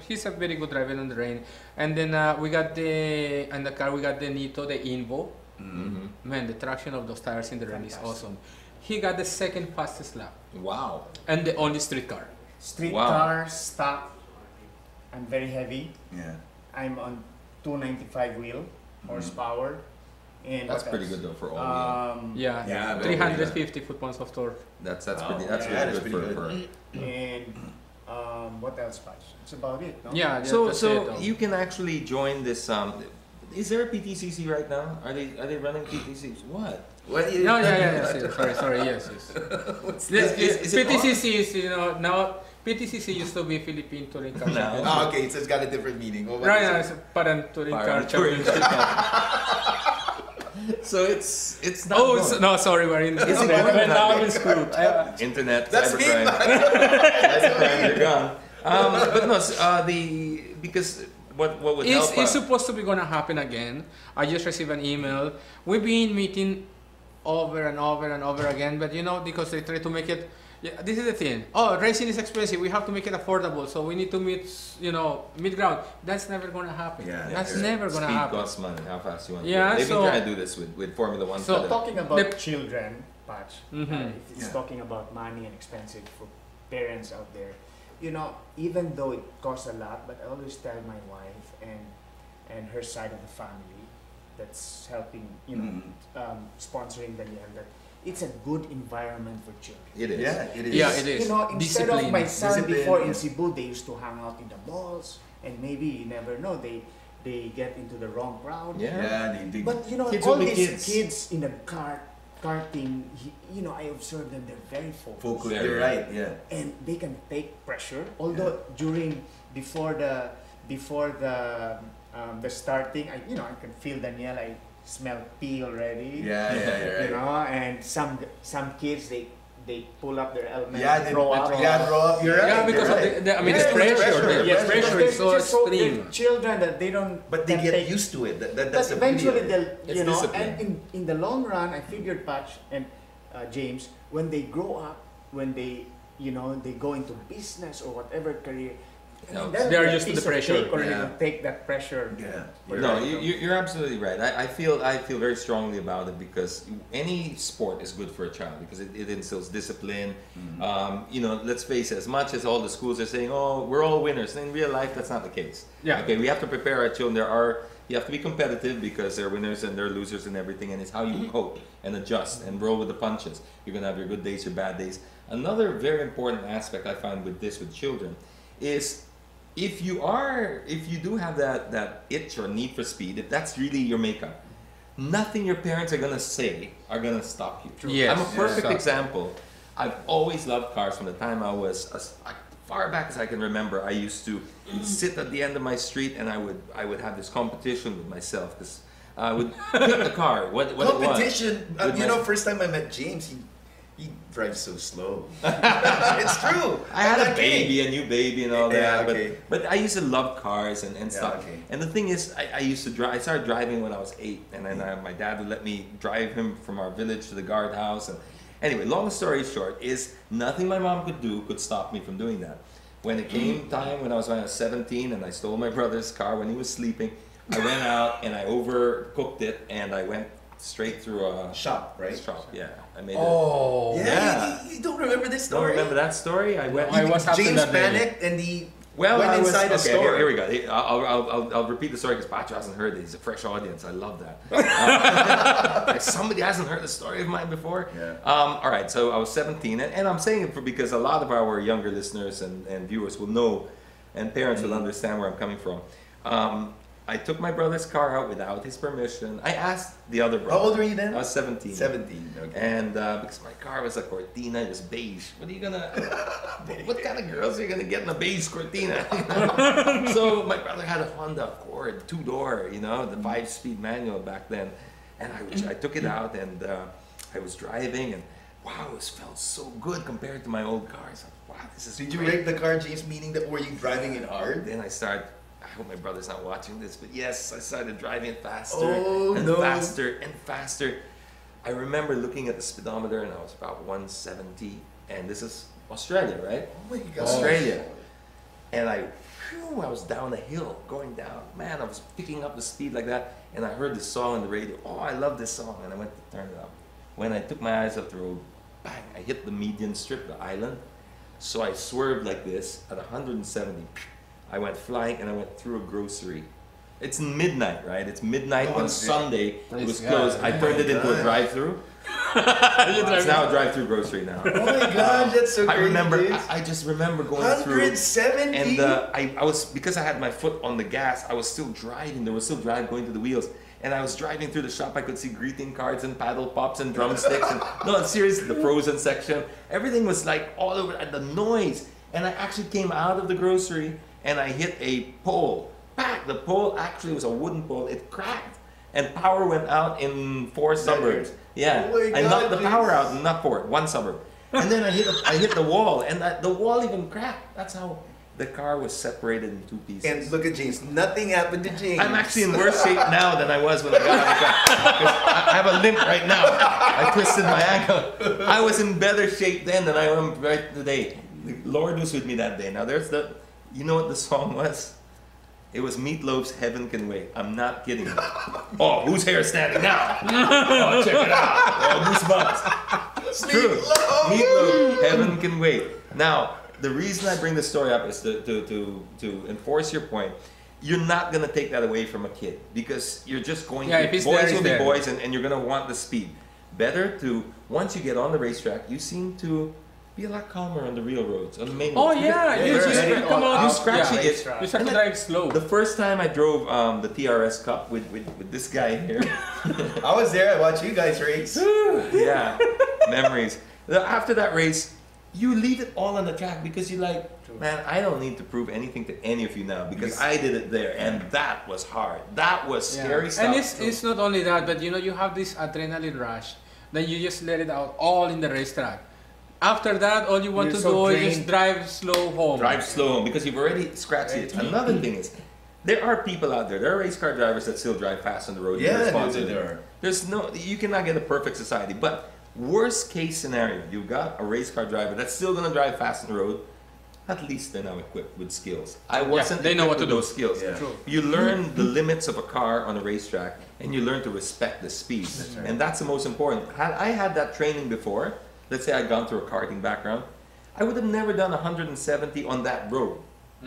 He's a very good driver on the rain. And then we got in the car we got the Nito, the Invo. Mm-hmm. Man, the traction of those tires in the rain is awesome. He got the second fastest lap Wow. and the only street car. Street Wow. car, stock. I'm very heavy. Yeah. I'm on 295 wheel horsepower. And That's what pretty else? good though for all the. Yeah, Yeah, 350 foot-pounds of torque. That's Wow. pretty. That's Yeah, really that's good pretty for. And what else, Patch? That's about it, no? Yeah, So that's it. you can actually join this. Is there a PTCC right now? Are they running PTCs? What? What is No, yes. Sorry, yes. What's Yes, this? is it PTCC is, now, PTCC used to be Philippine Touring Car No. Championship. Oh, okay, so it's got a different meaning. Oh, what Right is now, it? it's Parang Touring Car Parang Touring Championship. So it's not. Oh, going. no, sorry, we're in. Is it going? Well, now I'm in screwed. Internet. That's me. cybercrime. Cybercrime, you're gone. But no, because what would help? It's supposed to be gonna happen again. I just received an email. We've been meeting over and over and over again, but because they try to make it. Yeah, this is the thing. Oh, racing is expensive. We have to make it affordable, so we need to meet, mid ground. That's never gonna happen. Yeah, That's yeah. never gonna Speed happen. costs money. How fast you want? Yeah, to do it. They've so- been trying to do this with Formula One. So for the- Talking about The- children, Patch, Mhm. if it's Yeah. talking about money and expensive for parents out there, even though it costs a lot, but I always tell my wife and her side of the family that's helping, Mhm. sponsoring Daniel that it's a good environment for children. It is. Yeah, it is. Yeah, it is. You know, instead of Discipline. my son Discipline, before in yeah. Cebu, they used to hang out in the malls, and maybe you never know, they get into the wrong crowd. Yeah. Yeah, they But you know, Kids all will be these kids. kids in the karting, you know, I observe them, they're very focused. focus. Very You're right. Yeah. And they can take pressure. Although before the starting, I can feel Danielle. I smell pee already. Yeah, you're right. You know, and some kids they pull up their helmet, Yeah, and they throw up. Yeah, throw up. You're right. Yeah, because you're of right. the I mean, Yeah, the pressure. pressure. The pressure is so they're extreme. children that they don't. But they can get take- used to it. That's But the beauty eventually of it. they'll, It's discipline. and in the long run, I figured Patch and James, when they grow up, when they go into business or whatever career, No, that'll they're be a used to the piece of pressure. cake, or they Yeah. can take that pressure. Yeah. No, you're absolutely right. I feel very strongly about it because any sport is good for a child because it instills discipline. Let's face it, as much as all the schools are saying, oh, we're all winners, in real life, that's not the case. Yeah. Okay, we have to prepare our children. You have to be competitive because they're winners and they're losers and everything, and it's how you cope and adjust and roll with the punches. You're going to have your good days, your bad days. Another very important aspect I find with children is if you do have that itch or need for speed, if that's really your makeup, nothing your parents are gonna say are gonna stop you. Yes. I'm a perfect Yeah. example. I've always loved cars from the time I was as far back as I can remember. I used to sit at the end of my street and I would have this competition with myself because I would pick the car. What it was. Competition. With You my- know, first time I met James, he drives so slow. It's true. I had I'm a not kidding. baby, a new baby and all Yeah, that. okay. But I used to love cars and Yeah, stuff. okay. And the thing is, I used to drive. I started driving when I was 8. And then my dad would let me drive him from our village to the guardhouse. And anyway, long story short is nothing my mom could do could stop me from doing that. When it came time when I was 17 and I stole my brother's car when he was sleeping, I went out and I overcooked it and I went straight through a Shop, right? shop. Yeah, I made it. Oh. Yeah. You don't remember this Don't story? remember that story? I went. I was happened James that day. panicked and he Well, went I was, inside a okay, store. Here we go. I'll repeat the story because Pacho hasn't heard it. He's a fresh audience. I love that. Somebody hasn't heard the story of mine before. Yeah. All right, so I was 17, and I'm saying it because a lot of our younger listeners and viewers will know, and parents will understand where I'm coming from. I took my brother's car out without his permission. I asked the other brother. How old were you then? I was 17. 17. Okay. And because my car was a Cortina, it was beige. What are you gonna? What kind of girls are you gonna get in a beige Cortina? So my brother had a Honda Accord, 2-door, the 5-speed manual back then. And I took it out and I was driving and wow, it felt so good compared to my old cars. Wow, this is. Did you great. rate the car, James? Meaning that were you driving it hard? Then I started. I hope my brother's not watching this, but yes, I started driving it faster Oh, and no. faster and faster. I remember looking at the speedometer and I was about 170, and this is Australia, right? Oh my God. Australia. And I was down a hill, going down. Man, I was picking up the speed like that, and I heard this song on the radio. Oh, I love this song, and I went to turn it up. When I took my eyes up the road, bang, I hit the median strip, the island. So I swerved like this at 170. I went flying and I went through a grocery. It's midnight, right? It's midnight on Sunday. It was Praise closed. God. I turned it into a drive-through. It's now a drive-through grocery now. Oh my God, that's so I crazy. remember. James. I just remember going through. 170? And I was, because I had my foot on the gas, I was still driving. There was still drive going to the wheels. And I was driving through the shop. I could see greeting cards and paddle pops and drumsticks. And no, seriously, the frozen section. Everything was like all over. And the noise. And I actually came out of the grocery and I hit a pole. Back. The pole actually was a wooden pole. It cracked. And power went out in 4 suburbs. Yeah. Oh my I knocked God, the power out, not 4, 1 suburb. And then I hit the wall, and the wall even cracked. That's how the car was separated in 2 pieces. And look at James. Nothing happened to James. I'm actually in worse shape now than I was when I got out of the car. 'Cause I have a limp right now. I twisted my ankle. I was in better shape then than I am right today. The Lord was with me that day. Now you know what the song was? It was Meatloaf's Heaven Can Wait. I'm not kidding you. Oh, whose hair is standing now? Oh, check it out. Oh, goosebumps. It's true. Meatloaf, Heaven Can Wait. Now, the reason I bring this story up is to enforce your point. You're not going to take that away from a kid because you're just going Yeah, to, if he's boys there, he's will be there. boys and you're going to want the speed. better to, once you get on the racetrack, you seem to be a lot calmer on the real roads, on the main Oh roads. yeah, Yeah, you you're just letting it come all out. You out. scratch Yeah. it. Racetrack. You start to drive slow. The first time I drove the TRS Cup with this guy here, I was there. I watched you guys race. yeah, memories. After that race, you leave it all on the track because you're like, man, I don't need to prove anything to any of you now because I did it there, and that was hard. That was scary stuff. And it's not only that, but you have this adrenaline rush. Then you just let it out all in the racetrack. After that, all you want You're to so do is drained. just drive slow home. Drive slow because you've already scratched it. Another thing is, there are people out there. There are race car drivers that still drive fast on the road. Yeah, irresponsibly. there are. There's no, you cannot get a perfect society. But worst case scenario, you've got a race car driver that's still gonna drive fast on the road. At least they're now equipped with skills. I wasn't. they know what equipped to with do. those skills. Yeah. True. You learn the limits of a car on a racetrack, and you learn to respect the speed, right. and that's the most important. Had I had that training before, let's say I'd gone through a karting background, I would have never done 170 on that road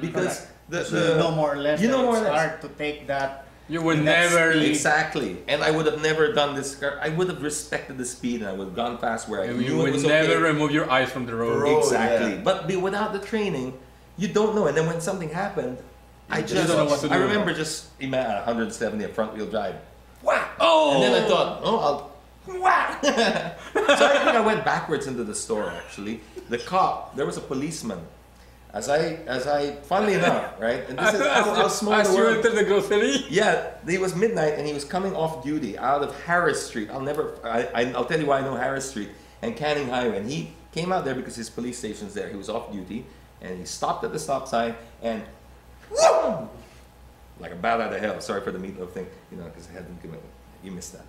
because So you know more or less. you know that more or it's less. hard to take that. You would And that's never speed. leave. Exactly, and I would have never done this. I would have respected the speed, and I would have gone fast where I And knew you it would was never okay. remove your eyes from the road. Road. Exactly, yeah. but without the training, you don't know. And then when something happened, I just don't know what to I do. remember just at 170 a front wheel drive. Wow! Oh! And then I thought, I'll. Wow! So I think I went backwards into the store. Actually, the cop. There was a policeman. As I, funnily enough, right? And this is how small As the you world. enter the grocery. Yeah, it was midnight and he was coming off duty out of Harris Street. I'll tell you why I know Harris Street and Canning Highway. And he came out there because his police station's there. He was off duty and he stopped at the stop sign and whoom! Like a bat out of hell. Sorry for the meatloaf thing, because I hadn't given it. You missed that.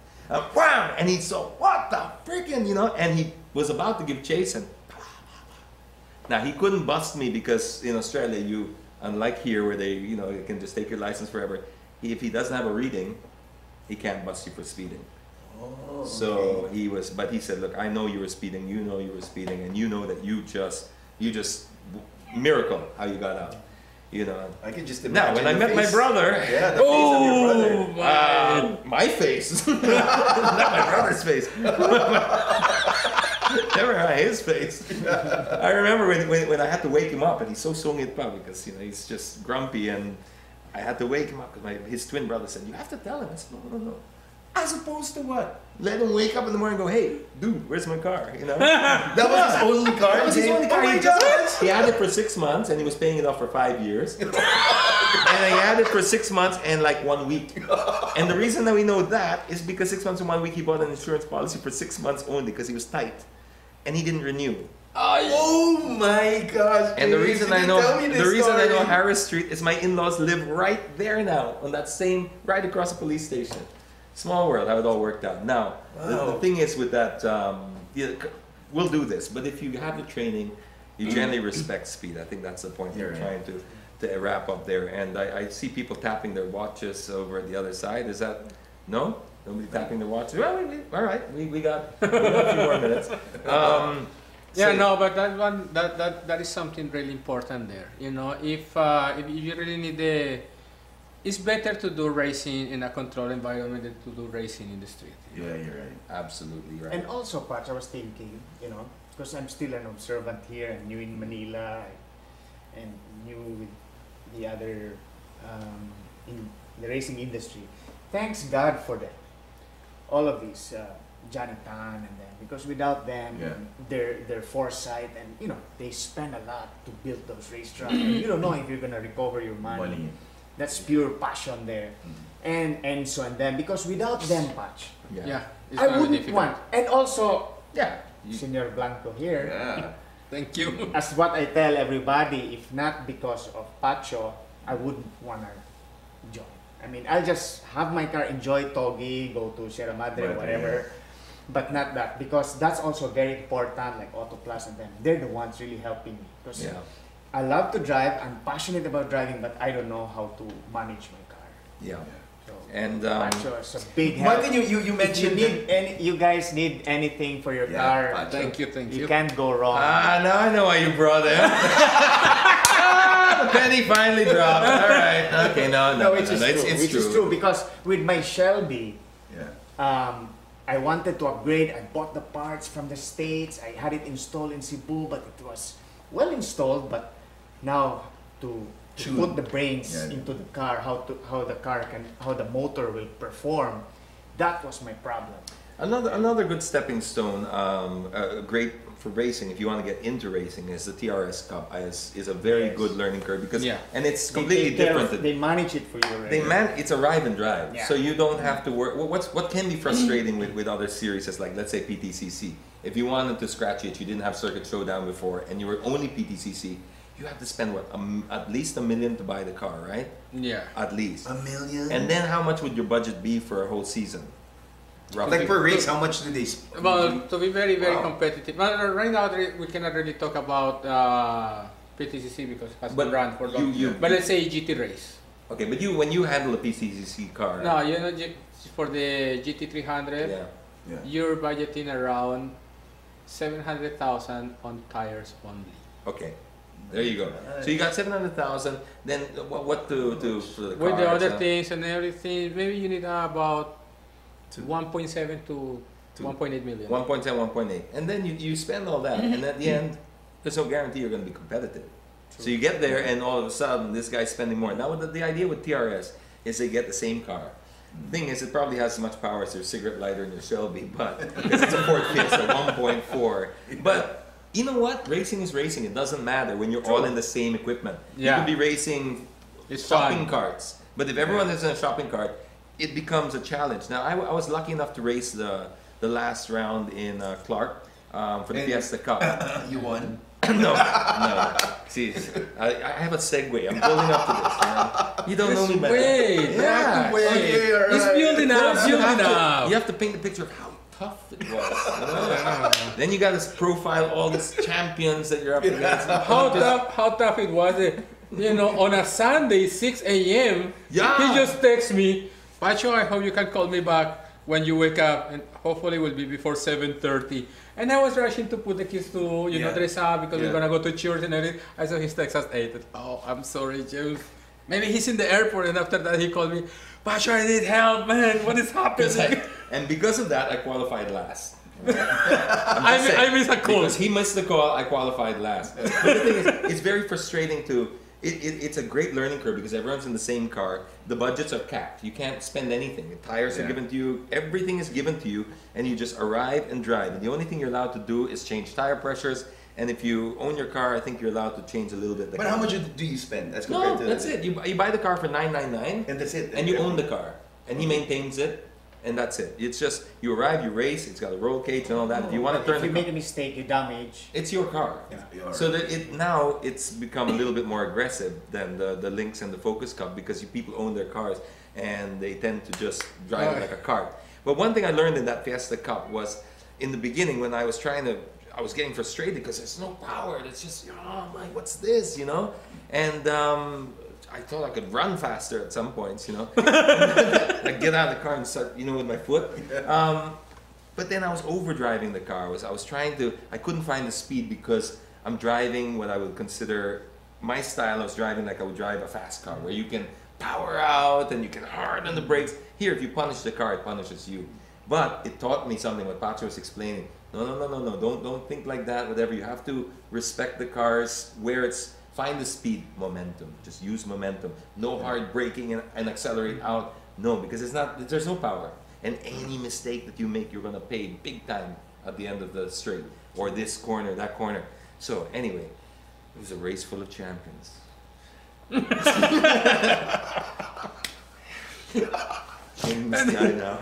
Wham! And he saw, what the freaking, and he was about to give chase and now he couldn't bust me because in Australia unlike here where they you can just take your license forever, if he doesn't have a reading, he can't bust you for speeding. Oh, So but he said, look, I know you were speeding, you know you were speeding, and you know that you just miracle how you got out. I can just Now imagine. when I the met my face. brother, Yeah, the face of your brother. my face, not my brother's face. Never mind his face. I remember when I had to wake him up, and he's so sungit pa because he's just grumpy, and I had to wake him up because his twin brother said, "You have to tell him." I said, "No. As opposed to what? Let him wake up in the morning and go, "Hey, dude, where's my car?" That was his only car. That was his only car. Oh my He just- God. He had it for 6 months, and he was paying it off for 5 years. And I had it for 6 months and like 1 week. And the reason that we know that is because 6 months and 1 week he bought an insurance policy for 6 months only because he was tight, and he didn't renew. Oh my gosh. And the James, reason you I didn't know tell me this the reason I know story. Harris Street is my in-laws live right there now on that same right across the police station. Small world, how it all worked out. Now the thing is with that, we'll do this, but if you have the training, you generally respect speed. I think that's the point You're we're right. trying to wrap up there. And I see people tapping their watches over at the other side. Is that no? Nobody tapping their watches? Well, all right, we got a few more minutes. Yeah, So- no, but that is something really important there. If you really need it's better to do racing in a controlled environment than to do racing in the street. Yeah, you're right. Absolutely right. And also, Patch, I was thinking, because I'm still an observant here and new in Manila and new with the other in the racing industry. Thanks God for them. All of these, Johnny Tan and them, because without them, their foresight and they spend a lot to build those racetracks. And you don't know if you're gonna recover your money. That's pure passion there, and then because without them, Patch, Yeah, it's I gonna be wouldn't difficult. want. And also, Yeah. Senor Blanco here, Yeah. Thank you. as what I tell everybody, if not because of Pacho, I wouldn't wanna join. I mean, I'll just have my car, enjoy Togi, go to Sierra Madre, Right, whatever. But not that, because that's also very important, like Auto Plus and them. They're the ones really helping me. Because Yeah. I love to drive, I'm passionate about driving, but I don't know how to manage my car. Yeah. So, And Pacho is a big help. Michael, you If you mentioned that. you guys need anything for your Yeah, car, Pacho. Thank you. you can't go wrong. Now I know why you brought it. The penny finally dropped. All right. Okay. No. Which is it's true. Which is true because with my Shelby, Yeah. I wanted to upgrade. I bought the parts from the States. I had it installed in Cebu, but it was well installed. But now to put the brains into the car, how the motor will perform, that was my problem. Another good stepping stone, great for racing if you want to get into racing, is the TRS Cup. Is a very good learning curve because and it's completely different. They manage it for you. Right? It's a ride and drive, Yeah. so you don't have to work. What can be frustrating with other series is like, let's say PTCC. If you wanted to scratch it, you didn't have Circuit Showdown before, and you were only PTCC. You have to spend at least $1 million to buy the car, right? Yeah. At least $1 million. And then how much would your budget be for a whole season? Roughly. Like per race, how much do they spend? Well, to be very, very competitive. But right now, we cannot really talk about PTCC because it has been run for long. But let's say GT race. Okay, but when you handle a PTCC car, No, you know, for the GT300, you're budgeting around 700,000 on tires only. Okay, there you go. So you got 700,000. Then what to for the car? With the other things and everything, maybe you need about 1.7 to 1.8 million. 1.10, 1.8, and then you spend all that, and at the end, there's no guarantee you're going to be competitive. True. So you get there, and all of a sudden, this guy's spending more. Now, the idea with TRS is they get the same car. The thing is, it probably has as much power as your cigarette lighter in your Shelby, but because it's a Ford Fiesta 1.4. But you know what? Racing is racing. It doesn't matter when you're all in the same equipment. You could be racing shopping carts, but if everyone is in a shopping cart, it becomes a challenge. Now, I was lucky enough to race the last round in Clark for the Fiesta Cup. You won? No. See, I have a segue. I'm building up to this. Man. You don't know me better. Wait. It's building up. You have to paint the picture of how tough it was. Then you got to profile all these champions that you're up against. How tough it was. You know, on a Sunday, 6 a.m., he just texts me, Pacho, I hope you can call me back when you wake up, and hopefully it will be before 7:30. And I was rushing to put the kids to, dress up because we're gonna go to church and everything. I saw his text at 8. Oh, I'm sorry, James. Maybe he's in the airport, and after that he called me, Pacho, I need help, man. What is happening? And because of that, I qualified last. I missed a call. Because he missed the call, I qualified last. But the thing is, it's very frustrating to. It's a great learning curve because everyone's in the same car. The budgets are capped. You can't spend anything. The tires are given to you. Everything is given to you, and you just arrive and drive. And the only thing you're allowed to do is change tire pressures. And if you own your car, I think you're allowed to change a little bit. But how much do you spend? As compared to that's it. You buy the car for $999, and that's it. And you own the car, and he maintains it. And that's it. It's just you arrive, you race. It's got a roll cage and all that. If you want to turn, if you make a mistake, you damage. It's your car. So that now it's become a little bit more aggressive than the Lynx and the Focus Cup because people own their cars and they tend to just drive it like a cart. But one thing I learned in that Fiesta Cup was in the beginning when I was getting frustrated because there's no power. It's just what's this, And I thought I could run faster at some points, Like get out of the car and start, with my foot. But then I was overdriving the car. I couldn't find the speed because I'm driving what I would consider my style. I was driving like I would drive a fast car, where you can power out and you can harden the brakes. Here, if you punish the car, it punishes you. But it taught me something. What Pacho was explaining. No. Don't think like that. Whatever. You have to respect the cars where it's. Find the speed, momentum. Just use momentum. No hard braking and accelerate out. No, because there's no power. And any mistake that you make, you're gonna pay big time at the end of the straight, or this corner, that corner. So anyway, it was a race full of champions. This guy now.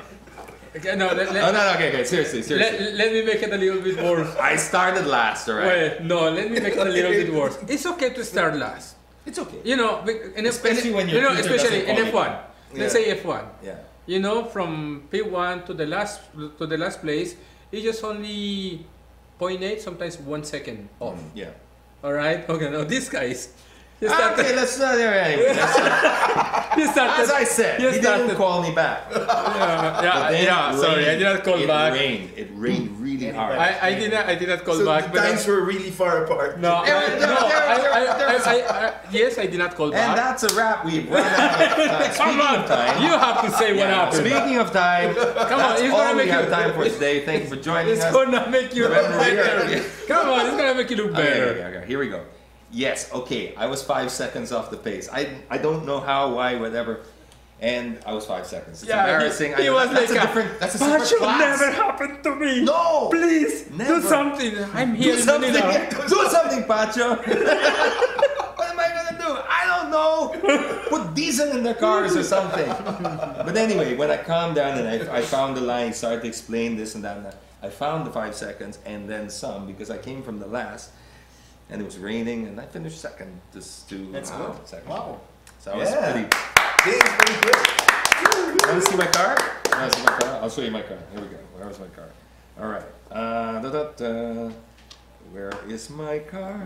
Okay, no, okay, seriously. Let me make it a little bit worse. I started last, alright? Wait, no, let me make it a little bit worse. It's okay to start last. It's okay. Especially when you're especially in F1. Let's say F1. Yeah. From P1 to the last place, it's just only 0.8, sometimes 1 second off. Yeah. Alright? Okay, now these guys. Okay, let's not anyway. As I said, he didn't call me back. Sorry, I did not call back. It rained really hard. I did not call So back. the times were really far apart. No, yes, I did not call And back. that's a wrap. We've run out of time. Speaking of time, You have to say what happened. Speaking of time, Come on, that's it's all gonna we make have you. time for today. Thank you for joining It's us. gonna make you look Remember, better. Come on, it's gonna make you look better. Okay, here we go. Yes, okay, I was 5 seconds off the pace. I don't know how, why, whatever. And I was 5 seconds. It's embarrassing. He was that's like, a different, that's a separate "That should class. never happen to me. No! Please, Never. do something. I'm here Do in something. Manila." Do something, Pacho. What am I gonna do? I don't know. Put diesel in their cars or something. But anyway, when I calmed down and I found the line, started to explain this and that, I found the 5 seconds and then some because I came from the last and it was raining and I finished second. Just to That's good. second. Wow. So I was Yeah. pretty. James, pretty good. Want to see my car? Want to see my car? I'll show you my car. Here we go. Where's my car? All right. Where is my car?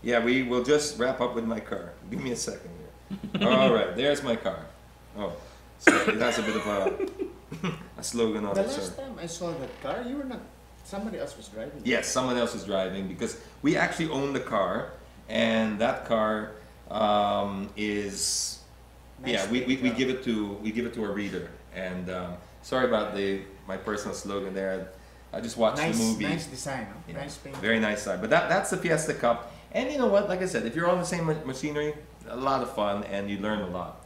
Yeah, we will just wrap up with my car. Give me a second here. All right, there's my car. Oh, so it has a bit of a slogan on The it. last So. time I saw that car, you were not. Somebody else was driving. Yes, someone else is driving because we actually own the car, and that car is Nice we car. give it to a reader. And sorry about my personal slogan there. I just watched Nice, the movie. nice design. Huh? Yeah, Nice paint. very nice side. But that's the Fiesta Cup. And you know what? Like I said, if you're on the same machinery, a lot of fun and you learn a lot.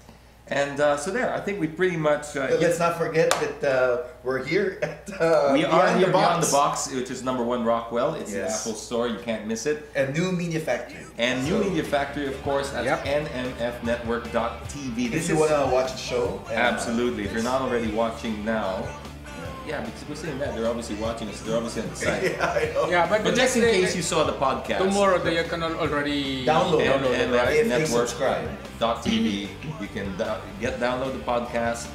And so there, I think we pretty much. But let's not forget that we're here at we are here Beyond the Box. Box, which is #1 Rockwell. It's the Yes. Apple Store. You can't miss it. A new media factory. And New Media Factory, of course, at Yep. nmfnetwork.tv. If you want to watch the show. and, Absolutely. If you're not already watching now, yeah, because we're saying that they're obviously watching us. They're obviously on the site. Yeah, I know. Yeah, but But the just in next day- case you saw the podcast, tomorrow they can already Download. it, right? If they subscribe. nmfnetwork.tv, you can download the podcast.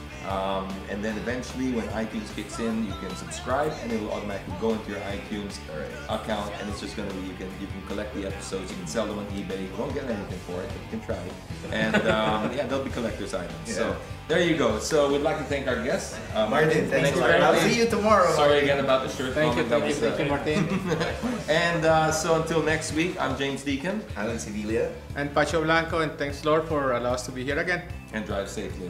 And then eventually, when iTunes kicks in, you can subscribe, and it will automatically go into your iTunes account. And it's just going to be you can collect the episodes, you can sell them on eBay. You won't get anything for it, but you can try. And yeah, they'll be collector's items. Yeah. So there you go. So we'd like to thank our guest, Martin, thanks a you lot. very I'll much. see you tomorrow. Sorry Martin. again about the shirt. Thank you, comment. That was, Martin. And so until next week, I'm James Deacon, Alan Sevilla. And Pacho Blanco, and thanks Lord for allowing us to be here again. and drive safely.